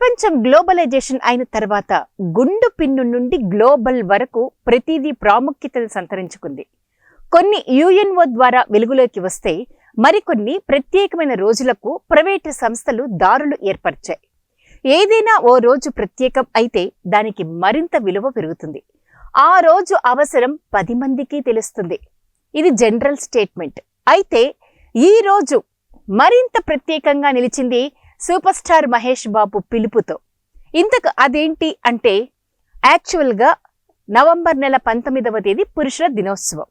ప్రపంచం గ్లోబలైజేషన్ అయిన తర్వాత గుండు పిన్ను నుండి గ్లోబల్ వరకు ప్రతిదీ ప్రాముఖ్యతను సంతరించుకుంది. కొన్ని యుఎన్ఓ ద్వారా వెలుగులోకి వస్తే మరికొన్ని ప్రత్యేకమైన రోజులకు ప్రైవేటు సంస్థలు దారులు ఏర్పరిచాయి. ఏదైనా ఓ రోజు ప్రత్యేకం అయితే దానికి మరింత విలువ పెరుగుతుంది. ఆ రోజు అవసరం 10 మందికి తెలుస్తుంది. ఇది జనరల్ స్టేట్మెంట్. అయితే ఈ రోజు మరింత ప్రత్యేకంగా నిలిచింది సూపర్ స్టార్ మహేష్ బాబు పిలుపుతో. ఇంతకు అదేంటి అంటే యాక్చువల్గా నవంబర్ నెల 19వ తేదీ పురుషుల దినోత్సవం.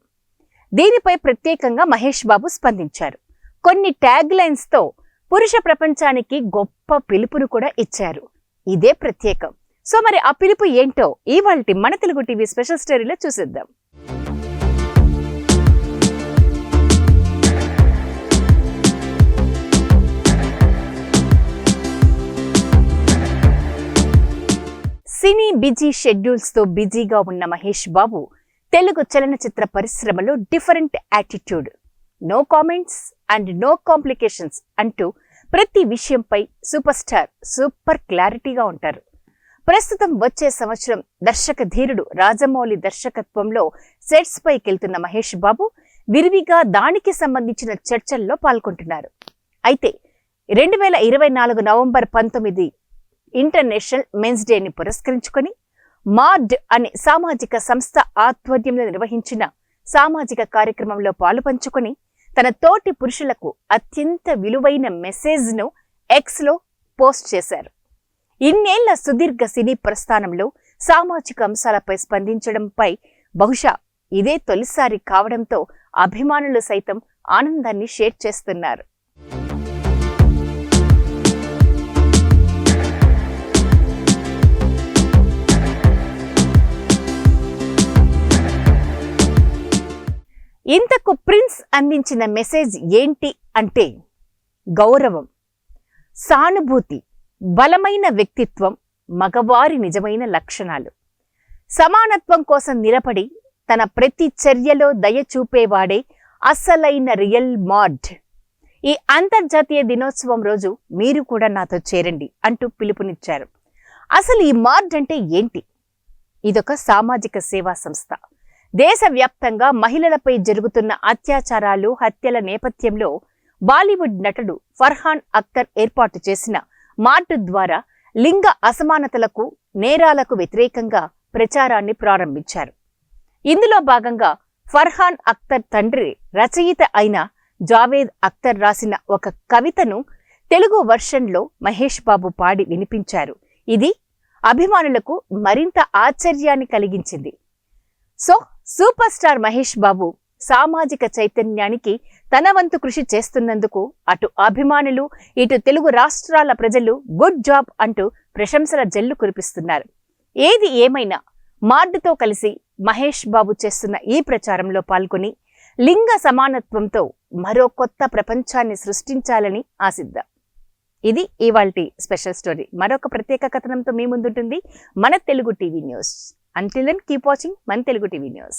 దీనిపై ప్రత్యేకంగా మహేష్ బాబు స్పందించారు. కొన్ని ట్యాగ్ లైన్స్తో పురుష ప్రపంచానికి గొప్ప పిలుపును కూడా ఇచ్చారు. ఇదే ప్రత్యేకం. సో మరి ఆ పిలుపు ఏంటో ఇవాల్టి మన తెలుగు టీవీ స్పెషల్ స్టోరీలో చూసేద్దాం. సినీ బిజీ షెడ్యూల్స్తో బిజీగా ఉన్న మహేష్ బాబు తెలుగు చలనచిత్ర పరిశ్రమలో different attitude, no comments and no complications అంటూ ప్రతి విషయంపై సూపర్ స్టార్ సూపర్ క్లారిటీగా ఉంటారు. ప్రస్తుతం వచ్చే సంవత్సరం దర్శక ధీరుడు రాజమౌళి దర్శకత్వంలో సెట్స్ పైకెళ్తున్న మహేష్ బాబు విరివిగా దానికి సంబంధించిన చర్చల్లో పాల్గొంటున్నారు. అయితే 2024 నవంబర్ 19 ఇంటర్నేషనల్ మెన్స్ డేని పురస్కరించుకొని మార్డ్ అనే సామాజిక సంస్థ ఆధ్వర్యంలో నిర్వహించిన సామాజిక కార్యక్రమంలో పాలుపంచుకొని తన తోటి పురుషులకు అత్యంత విలువైన మెసేజ్ను ఎక్స్లో పోస్ట్ చేశారు. ఇన్నేళ్ల సుదీర్ఘ సినీ ప్రస్థానంలో సామాజిక అంశాలపై స్పందించడంపై బహుశా ఇదే తొలిసారి కావడంతో అభిమానులు సైతం ఆనందాన్ని షేర్ చేస్తున్నారు. ఇంతకు ప్రిన్స్ అందించిన మెసేజ్ ఏంటి అంటే గౌరవం, సానుభూతి, బలమైన వ్యక్తిత్వం మగవారి నిజమైన లక్షణాలు. సమానత్వం కోసం నిలబడి తన ప్రతి చర్యలో దయ చూపేవాడే అసలైన రియల్ మార్డ్. ఈ అంతర్జాతీయ దినోత్సవం రోజు మీరు కూడా నాతో చేరండి అంటూ పిలుపునిచ్చారు. అసలు ఈ మార్డ్ అంటే ఏంటి? ఇదొక సామాజిక సేవా సంస్థ. దేశవ్యాప్తంగా మహిళలపై జరుగుతున్న అత్యాచారాలు, హత్యల నేపథ్యంలో బాలీవుడ్ నటుడు ఫర్హాన్ అఖ్తర్ ఏర్పాటు చేసిన మార్డ్ ద్వారా లింగ అసమానతలకు, నేరాలకు వ్యతిరేకంగా ప్రచారాన్ని ప్రారంభించారు. ఇందులో భాగంగా ఫర్హాన్ అఖ్తర్ తండ్రి రచయిత అయిన జావేద్ అఖ్తర్ రాసిన ఒక కవితను తెలుగు వర్షన్లో మహేష్ బాబు పాడి వినిపించారు. ఇది అభిమానులకు మరింత ఆశ్చర్యాన్ని కలిగించింది. So super star Mahesh Babu సామాజిక చైతన్యానికి తన వంతు కృషి చేస్తున్నందుకు అటు అభిమానులు, ఇటు తెలుగు రాష్ట్రాల ప్రజలు గుడ్ జాబ్ అంటూ ప్రశంసల జల్లు కురిపిస్తున్నారు. ఏది ఏమైనా మార్డుతో కలిసి మహేష్ బాబు చేస్తున్న ఈ ప్రచారంలో పాల్గొని లింగ సమానత్వంతో మరో కొత్త ప్రపంచాన్ని సృష్టించాలని ఆశిద్దాం. ఇది ఇవాల్టి స్పెషల్ స్టోరీ. మరొక ప్రత్యేక కథనంతో మీ ముందుంటుంది మన Telugu TV news. Until then, keep watching మన Telugu TV News.